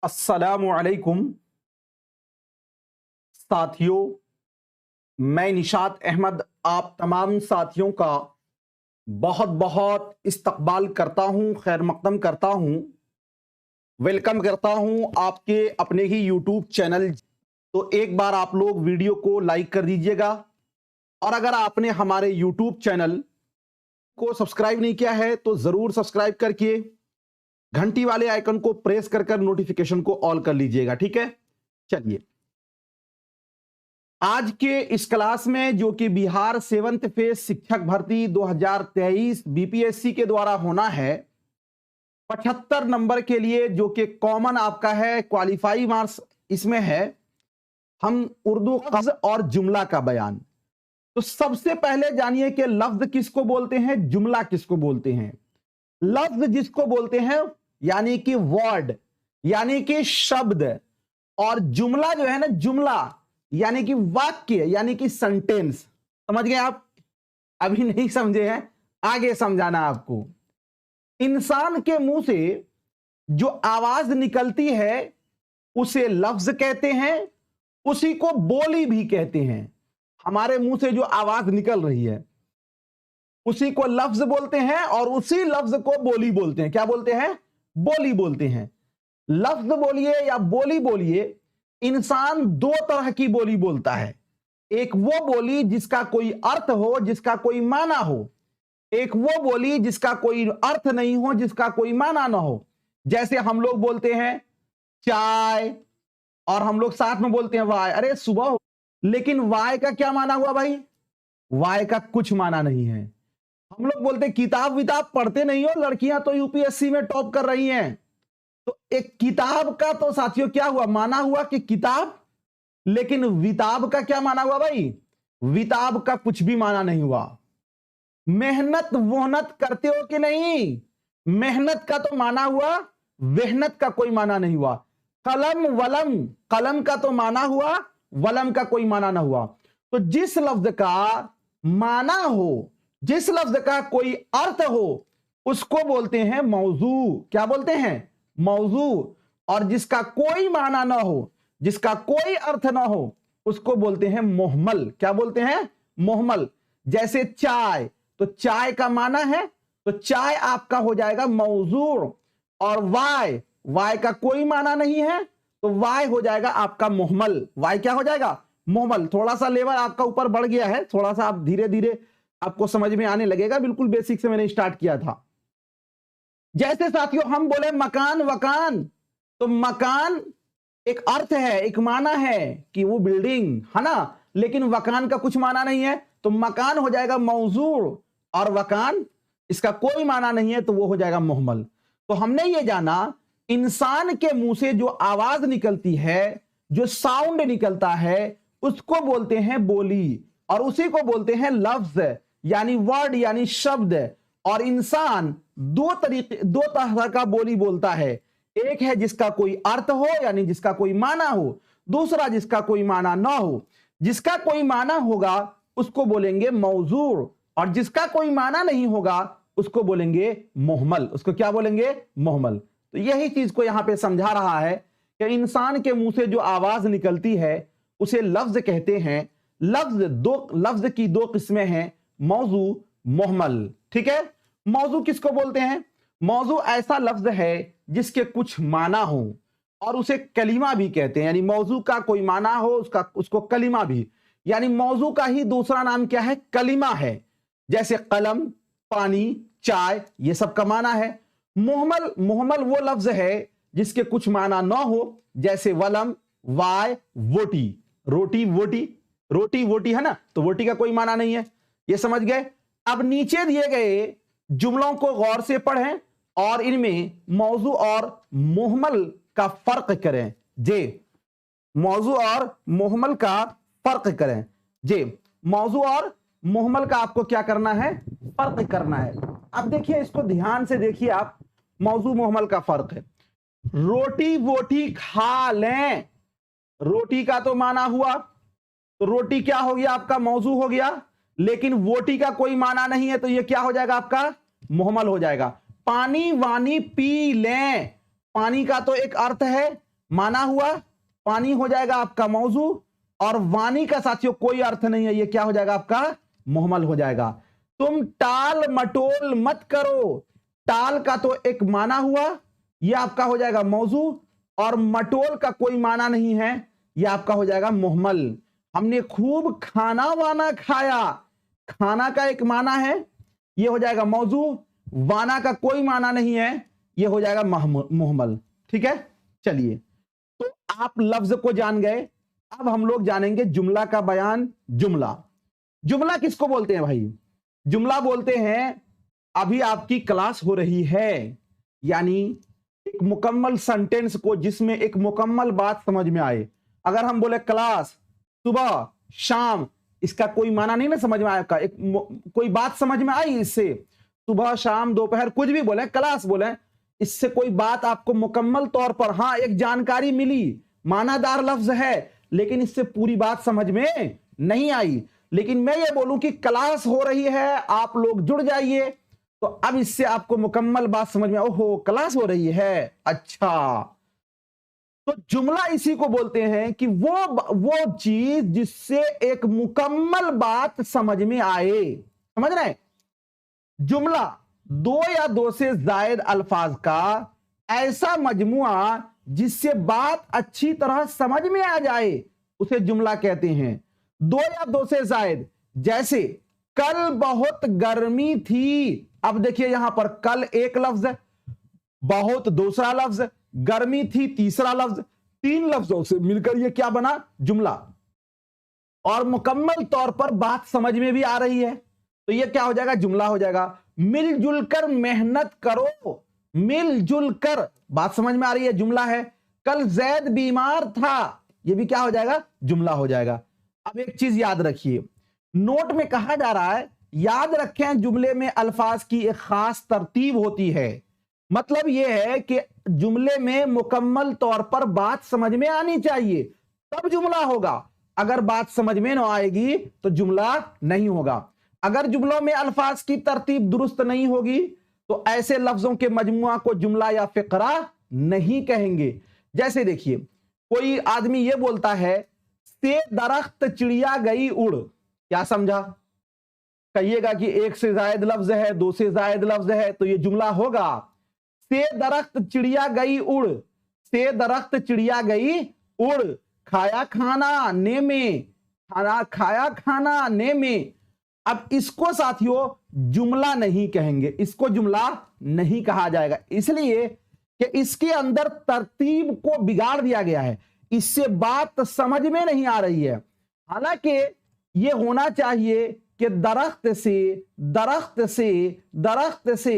अस्सलामु अलैकुम साथियों, मैं निशात अहमद आप तमाम साथियों का बहुत बहुत इस्तकबाल करता हूं, खैर मकदम करता हूं, वेलकम करता हूं आपके अपने ही यूट्यूब चैनल। तो एक बार आप लोग वीडियो को लाइक कर दीजिएगा, और अगर आपने हमारे यूट्यूब चैनल को सब्सक्राइब नहीं किया है तो जरूर सब्सक्राइब करके घंटी वाले आइकन को प्रेस कर नोटिफिकेशन को ऑल कर लीजिएगा। ठीक है, चलिए आज के इस क्लास में, जो कि बिहार 7th फेज शिक्षक भर्ती 2023 बीपीएससी के द्वारा होना है, 75 नंबर के लिए, जो कि कॉमन आपका है, क्वालिफाई मार्क्स इसमें है, हम उर्दू लफ्ज और जुमला का बयान। तो सबसे पहले जानिए कि लफ्ज किसको बोलते हैं, जुमला किसको बोलते हैं। लफ्ज जिसको बोलते हैं यानी कि वर्ड, यानी कि शब्द, और जुमला जो है ना, जुमला यानी कि वाक्य, यानी कि सेंटेंस। समझ गए आप? अभी नहीं समझे हैं, आगे समझाना आपको। इंसान के मुंह से जो आवाज निकलती है उसे लफ्ज कहते हैं, उसी को बोली भी कहते हैं। हमारे मुंह से जो आवाज निकल रही है उसी को लफ्ज बोलते हैं, और उसी लफ्ज को बोली बोलते हैं। क्या बोलते हैं? बोली बोलते हैं। लफ्ज बोलिए या बोली बोलिए, इंसान दो तरह की बोली बोलता है। एक वो बोली जिसका कोई अर्थ हो, जिसका कोई माना हो। एक वो बोली जिसका कोई अर्थ नहीं हो, जिसका कोई माना ना हो। जैसे हम लोग बोलते हैं चाय, और हम लोग साथ में बोलते हैं वाय। अरे सुबह हो, लेकिन वाय का क्या माना हुआ भाई? वाय का कुछ माना नहीं है। हम लोग बोलते किताब विताब पढ़ते नहीं हो, लड़कियां तो यूपीएससी में टॉप कर रही हैं। तो एक किताब का तो साथियों क्या हुआ, माना हुआ कि किताब, लेकिन विताब का क्या माना हुआ भाई? विताब का कुछ भी माना नहीं हुआ। मेहनत वोहनत करते हो कि नहीं, मेहनत का तो माना हुआ, वेहनत का कोई माना नहीं हुआ। कलम वलम, कलम का तो माना हुआ, वलम का कोई माना ना हुआ। तो जिस लफ्ज का माना हो, जिस लफ्ज का कोई अर्थ हो, उसको बोलते हैं मौजू। क्या बोलते हैं? मौजू। और जिसका कोई माना ना हो, जिसका कोई अर्थ ना हो, उसको बोलते हैं मोहमल। क्या बोलते हैं? मोहमल। जैसे चाय, तो चाय का माना है, तो चाय आपका हो जाएगा मौजू। और वाय, वाय का कोई माना नहीं है, तो वाय हो जाएगा आपका मोहमल। वाय क्या हो जाएगा? मोहमल। थोड़ा सा लेवल आपका ऊपर बढ़ गया है, थोड़ा सा आप धीरे धीरे आपको समझ में आने लगेगा। बिल्कुल बेसिक से मैंने स्टार्ट किया था। जैसे साथियों हम बोले मकान वकान, तो मकान एक अर्थ है, एक माना है कि वो बिल्डिंग है ना, लेकिन वकान का कुछ माना नहीं है, तो मकान हो जाएगा मौजूर, और वकान इसका कोई माना नहीं है, तो वो हो जाएगा मोहमल। तो हमने ये जाना, इंसान के मुंह से जो आवाज निकलती है, जो साउंड निकलता है, उसको बोलते हैं बोली, और उसी को बोलते हैं लफ्ज, यानी वर्ड, यानी शब्द। और इंसान दो तरह का बोली बोलता है। एक है जिसका कोई अर्थ हो, यानी जिसका कोई माना हो। दूसरा जिसका कोई माना ना हो। जिसका कोई माना होगा उसको बोलेंगे मौजूर, और जिसका कोई माना नहीं होगा उसको बोलेंगे मोहमल। उसको क्या बोलेंगे? मोहमल। तो यही चीज को यहां पे समझा रहा है कि इंसान के मुंह से जो आवाज निकलती है उसे लफ्ज कहते हैं। लफ्ज की दो किस्में हैं, मौजू, मोहमल। ठीक है, मौजू किसको बोलते हैं? मौजू ऐसा लफ्ज है जिसके कुछ माना हो, और उसे कलीमा भी कहते हैं। यानी मौजू का कोई माना हो, उसको कलीमा भी, यानी मौजू का ही दूसरा नाम क्या है? कलीमा है। जैसे कलम, पानी, चाय, ये सब का माना है। मोहमल वो लफ्ज है जिसके कुछ माना ना हो, जैसे वलम, वाय, वोटी, रोटी वोटी, रोटी वोटी है ना, तो वोटी का कोई माना नहीं है। ये समझ गए? अब नीचे दिए गए जुमलों को गौर से पढ़ें और इनमें मौजू और मोहमल का फर्क करें। जे मौजू और मोहमल का फर्क करें। जे मौजू और मोहमल का आपको क्या करना है? फर्क करना है। अब देखिए, इसको ध्यान से देखिए आप, मौजू मोहमल का फर्क है। रोटी वोटी खा लें, रोटी का तो माना हुआ, तो रोटी क्या हो गया आपका? मौजू हो गया। लेकिन वोटी का कोई माना नहीं है, तो ये क्या हो जाएगा आपका? मोहमल हो जाएगा। पानी वानी पी लें, पानी का तो एक अर्थ है, माना हुआ, पानी हो जाएगा आपका मौजू, और वानी का साथियों कोई अर्थ नहीं है, ये क्या हो जाएगा आपका मुहम्मल हो जाएगा। तुम टाल मटोल मत करो, टाल का तो एक माना हुआ, ये आपका हो जाएगा मौजू, और मटोल का कोई माना नहीं है, ये आपका हो जाएगा मुहम्मल। हमने खूब खाना वाना खाया, खाना का एक माना है, ये हो जाएगा मौजू, वाना का कोई माना नहीं है, ये हो जाएगा मुहम्मल। ठीक है, चलिए, तो आप लफ्ज को जान गए, अब हम लोग जानेंगे जुमला का बयान। जुमला, जुमला किसको बोलते हैं भाई? जुमला बोलते हैं, अभी आपकी क्लास हो रही है, यानी एक मुकम्मल सेंटेंस को जिसमें एक मुकम्मल बात समझ में आए। अगर हम बोले क्लास, सुबह, शाम, इसका कोई माना नहीं ना समझ में आया, एक कोई बात समझ में आई इससे? सुबह, शाम, दोपहर, कुछ भी बोले, क्लास बोले, इससे कोई बात आपको मुकम्मल तौर पर, हाँ एक जानकारी मिली, मानादार लफ्ज है, लेकिन इससे पूरी बात समझ में नहीं आई। लेकिन मैं ये बोलूं कि क्लास हो रही है, आप लोग जुड़ जाइए, तो अब इससे आपको मुकम्मल बात समझ में, ओहो क्लास हो रही है, अच्छा। तो जुमला इसी को बोलते हैं कि वो चीज जिससे एक मुकम्मल बात समझ में आए। समझ रहे हैं? जुमला दो या दो से जायद अल्फाज का ऐसा मजमुआ जिससे बात अच्छी तरह समझ में आ जाए, उसे जुमला कहते हैं। दो या दो से जायद, जैसे कल बहुत गर्मी थी, अब देखिए यहां पर कल एक लफ्ज है, बहुत दूसरा लफ्ज, गर्मी थी तीसरा लफ्ज, तीन लफ्जों से मिलकर यह क्या बना? जुमला। और मुकम्मल तौर पर बात समझ में भी आ रही है, तो यह क्या हो जाएगा? जुमला हो जाएगा। मिलजुल कर मेहनत करो, मिलजुल कर, बात समझ में आ रही है, जुमला है। कल जैद बीमार था, यह भी क्या हो जाएगा? जुमला हो जाएगा। अब एक चीज याद रखिए, नोट में कहा जा रहा है, याद रखें जुमले में अल्फाज की एक खास तरतीब होती है। मतलब यह है कि जुमले में मुकम्मल तौर पर बात समझ में आनी चाहिए, तब जुमला होगा। अगर बात समझ में ना आएगी तो जुमला नहीं होगा। अगर जुमलों में अल्फाज की तरतीब दुरुस्त नहीं होगी तो ऐसे लफ्जों के मजमुआ को जुमला या फिक्रा नहीं कहेंगे। जैसे देखिए, कोई आदमी ये बोलता है, से दरख्त चिड़िया गई उड़, क्या समझा? कहिएगा कि एक से जायद लफ्ज है, दो से जायद लफ्ज है, तो ये जुमला होगा। से दरख्त चिड़िया गई उड़, से दरख्त चिड़िया गई उड़, खाया खाना ने में, खाना खाया खाना ने में। अब इसको साथियों जुमला नहीं कहेंगे, इसको जुमला नहीं कहा जाएगा, इसलिए कि इसके अंदर तरतीब को बिगाड़ दिया गया है, इससे बात समझ में नहीं आ रही है। हालांकि यह होना चाहिए कि दरख्त से दरख्त से दरख्त से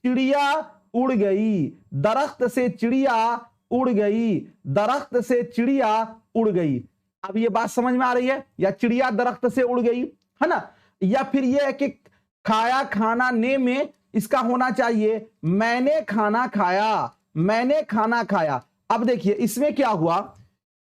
चिड़िया उड़ गई, दरख्त से चिड़िया उड़ गई, दरख्त से चिड़िया उड़ गई। अब ये बात समझ में आ रही है? या चिड़िया दरख्त से उड़ गई, है ना? या फिर यह है कि खाया खाना ने में इसका होना चाहिए मैंने खाना खाया, मैंने खाना खाया। अब देखिए इसमें क्या हुआ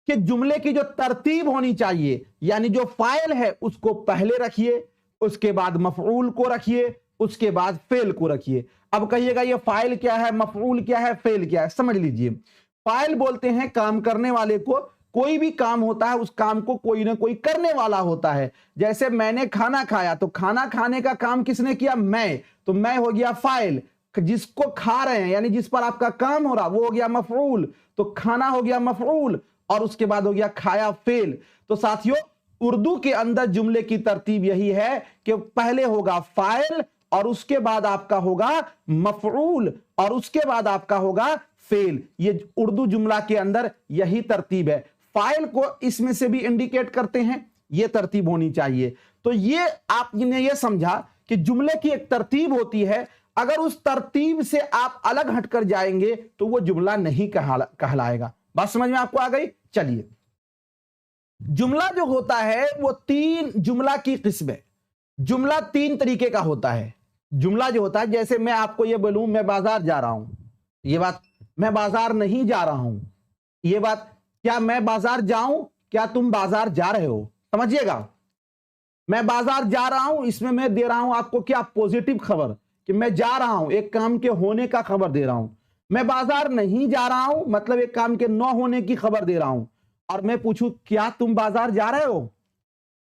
कि जुमले की जो तरतीब होनी चाहिए, यानी जो फाइल है उसको पहले रखिए, उसके बाद मफऊल को रखिए, उसके बाद फेल को रखिए। अब कहिएगा ये फाइल क्या है, मफऊल क्या है, फेल क्या है? समझ लीजिए, फाइल बोलते हैं काम करने वाले को, कोई भी काम होता है उस काम को कोई ना कोई करने वाला होता है। जैसे मैंने खाना खाया, तो खाना खाने का काम किसने किया? मैं, तो मैं हो गया फाइल। जिसको खा रहे हैं यानी जिस पर आपका काम हो रहा वो हो गया मफऊल, तो खाना हो गया मफऊल, और उसके बाद हो गया खाया फेल। तो साथियों उर्दू के अंदर जुमले की तरतीब यही है कि पहले होगा फाइल और उसके बाद आपका होगा मफऊल और उसके बाद आपका होगा फेल। ये उर्दू जुमला के अंदर यही तरतीब है। फाइल को इसमें से भी इंडिकेट करते हैं, ये तरतीब होनी चाहिए। तो ये आपने ये समझा कि जुमले की एक तरतीब होती है, अगर उस तरतीब से आप अलग हटकर जाएंगे तो वो जुमला नहीं कहलाएगा। बात समझ में आपको आ गई? चलिए, जुमला जो होता है वो तीन जुमला की किस्म है। जुमला तीन तरीके का होता है। जुमला जो होता है, जैसे मैं आपको ये बोलूं मैं बाजार जा रहा हूं, ये बात मैं बाजार नहीं जा रहा हूं, ये बात क्या मैं बाजार जाऊं, क्या तुम बाजार जा रहे हो? समझिएगा, मैं बाजार जा रहा हूं, इसमें मैं दे रहा हूं आपको क्या? पॉजिटिव खबर कि मैं जा रहा हूं, एक काम के होने का खबर दे रहा हूं। मैं बाजार नहीं जा रहा हूं मतलब एक काम के न होने की खबर दे रहा हूं, और मैं पूछूं क्या तुम बाजार जा रहे हो?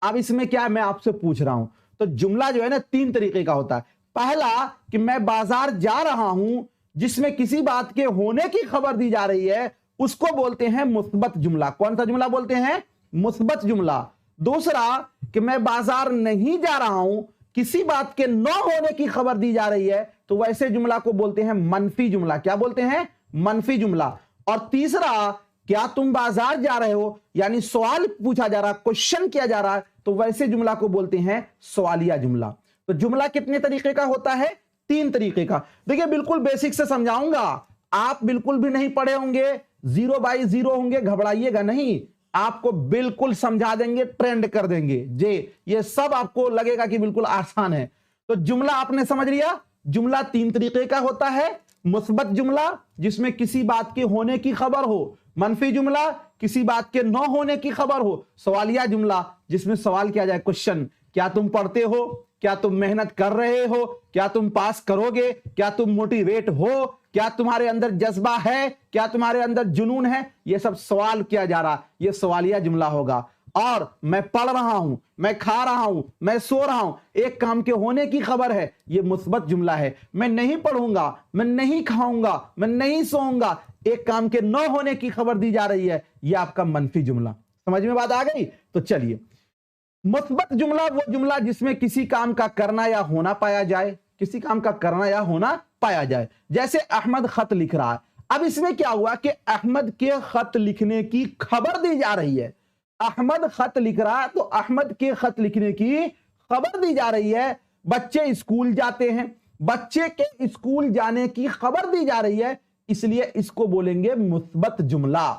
अब इसमें क्या है, मैं आपसे पूछ रहा हूं। तो जुमला जो है ना 3 तरीके का होता है। पहला कि मैं बाजार जा रहा हूं, जिसमें किसी बात के होने की खबर दी जा रही है, उसको बोलते हैं मुस्बत जुमला। कौन सा जुमला बोलते हैं? मुस्बत जुमला। दूसरा कि मैं बाजार नहीं जा रहा हूं, किसी बात के न होने की खबर दी जा रही है, तो वैसे जुमला को बोलते हैं मनफी जुमला। क्या बोलते हैं? मनफी जुमला। और तीसरा, क्या तुम बाजार जा रहे हो, यानी सवाल पूछा जा रहा, क्वेश्चन किया जा रहा है, तो वैसे जुमला को बोलते हैं सवालिया जुमला। तो जुमला कितने तरीके का होता है? 3 तरीके का। देखिए बिल्कुल बेसिक से समझाऊंगा, आप बिल्कुल भी नहीं पढ़े होंगे, 0 बाई 0 होंगे, घबराइएगा नहीं, आपको बिल्कुल समझा देंगे, ट्रेंड कर देंगे जे, ये सब आपको लगेगा कि बिल्कुल आसान है। तो जुमला आपने समझ लिया, जुमला 3 तरीके का होता है। मुस्बत जुमला जिसमें किसी बात के होने की खबर हो, मनफी जुमला किसी बात के न होने की खबर हो, सवालिया जुमला जिसमें सवाल किया जाए, क्वेश्चन, क्या तुम पढ़ते हो, क्या तुम मेहनत कर रहे हो, क्या तुम पास करोगे, क्या तुम मोटिवेट हो, क्या तुम्हारे अंदर जज्बा है, क्या तुम्हारे अंदर जुनून है, ये सब सवाल किया जा रहा, ये सवालिया जुमला होगा। और मैं पढ़ रहा हूं, मैं खा रहा हूं, मैं सो रहा हूं, एक काम के होने की खबर है, ये मुस्बत जुमला है। मैं नहीं पढ़ूंगा, मैं नहीं खाऊंगा, मैं नहीं सोऊंगा, एक काम के न होने की खबर दी जा रही है, ये आपका मनफी जुमला। समझ में बात आ गई? तो चलिए, मुस्बत जुमला वो जुमला जिसमें किसी काम का करना या होना पाया जाए, किसी काम का करना या होना पाया जाए। जैसे अहमद खत लिख रहा है, अब इसमें क्या हुआ कि अहमद के खत लिखने की खबर दी जा रही है। अहमद खत लिख रहा है तो अहमद के खत लिखने की खबर दी जा रही है। बच्चे स्कूल जाते हैं, बच्चे के स्कूल जाने की खबर दी जा रही है, इसलिए इसको बोलेंगे मुस्बत जुमला।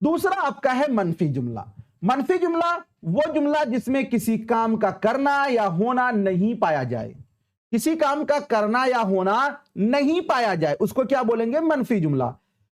दूसरा आपका है मनफी जुमला। मनफी जुमला वो जुमला जिसमें किसी काम का करना या होना नहीं पाया जाए, किसी काम का करना या होना नहीं पाया जाए, उसको क्या बोलेंगे? मनफी जुमला।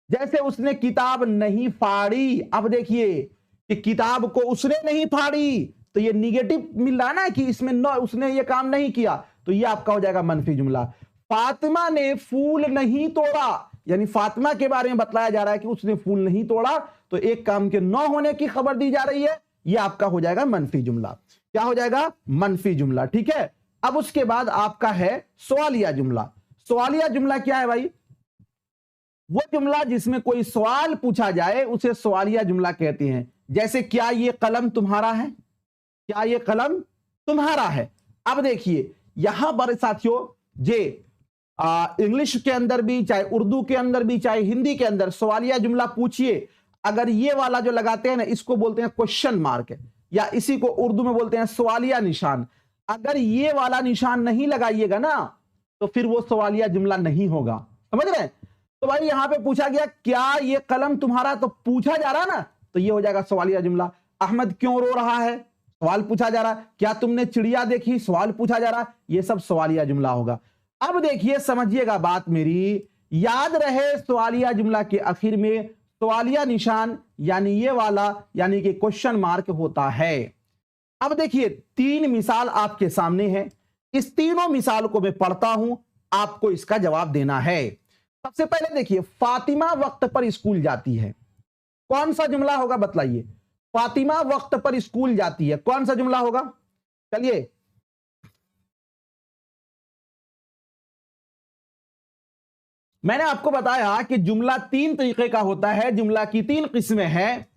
जैसे उसने किताब नहीं फाड़ी, अब देखिए कि किताब को उसने नहीं फाड़ी, तो ये निगेटिव मिल रहा ना कि इसमें न उसने ये काम नहीं किया, तो ये आपका हो जाएगा मनफी जुमला। फातिमा ने फूल नहीं तोड़ा, यानी फातिमा के बारे में बतलाया जा रहा है कि उसने फूल नहीं तोड़ा, तो एक काम के न होने की खबर दी जा रही है, यह आपका हो जाएगा मनफी जुमला। क्या हो जाएगा? मनफी जुमला। ठीक है, अब उसके बाद आपका है सवालिया जुमला। सवालिया जुमला क्या है भाई? वो जुमला जिसमें कोई सवाल पूछा जाए उसे सवालिया जुमला कहते हैं। जैसे क्या ये कलम तुम्हारा है, क्या ये कलम तुम्हारा है। अब देखिए यहां पर साथियों, जे इंग्लिश के अंदर भी, चाहे उर्दू के अंदर भी, चाहे हिंदी के अंदर सवालिया जुमला पूछिए, अगर ये वाला जो लगाते हैं ना, इसको बोलते हैं क्वेश्चन मार्क, या इसी को उर्दू में बोलते हैं सवालिया निशान। अगर ये वाला निशान नहीं लगाइएगा ना, तो फिर वो सवालिया जुमला नहीं होगा। समझ रहे हैं? तो भाई यहां पे पूछा गया क्या ये कलम तुम्हारा, तो पूछा जा रहा ना, तो ये हो जाएगा सवालिया जुमला। अहमद क्यों रो रहा है, सवाल पूछा जा रहा। क्या तुमने चिड़िया देखी, सवाल पूछा जा रहा। ये सब सवालिया जुमला होगा। अब देखिए समझिएगा बात मेरी, याद रहे सवालिया जुमला के आखिर में सवालिया निशान यानी ये वाला, यानी कि क्वेश्चन मार्क होता है। अब देखिए 3 मिसाल आपके सामने है, इस तीनों मिसाल को मैं पढ़ता हूं, आपको इसका जवाब देना है। सबसे पहले देखिए, फातिमा वक्त पर स्कूल जाती है, कौन सा जुमला होगा बतलाइए? फातिमा वक्त पर स्कूल जाती है, कौन सा जुमला होगा? चलिए, मैंने आपको बताया कि जुमला 3 तरीके का होता है, जुमला की 3 किस्में हैं,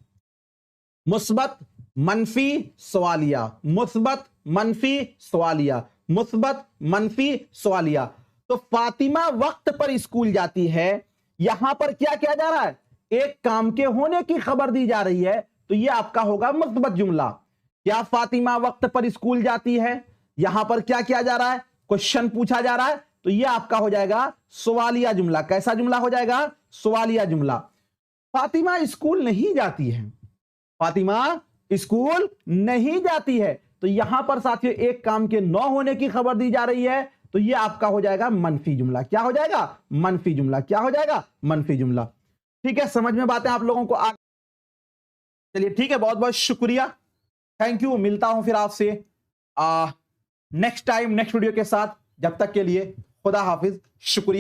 मुस्बत, मनफी, सवालिया। मुस्बत, मनफी, सवालिया, मुस्बत, मनफी, सवालिया। तो फातिमा वक्त पर स्कूल जाती है, यहां पर क्या किया जा रहा है? एक काम के होने की खबर दी जा रही है, तो यह आपका होगा मुस्बत जुमला। क्या फातिमा वक्त पर स्कूल जाती है, यहां पर क्या किया जा रहा है? क्वेश्चन पूछा जा रहा है, तो यह आपका हो जाएगा सवालिया जुमला। कैसा जुमला हो जाएगा? सवालिया जुमला। फातिमा स्कूल नहीं जाती है, फातिमा स्कूल नहीं जाती है, तो यहां पर साथियों एक काम के न होने की खबर दी जा रही है, तो यह आपका हो जाएगा मनफी जुमला। क्या हो जाएगा? मनफी जुमला। क्या हो जाएगा? मनफी जुमला। ठीक है, समझ में बातें आप लोगों को आ, चलिए ठीक है, बहुत बहुत शुक्रिया, थैंक यू। मिलता हूं फिर आपसे नेक्स्ट टाइम नेक्स्ट वीडियो के साथ। जब तक के लिए खुदा हाफिज, शुक्रिया।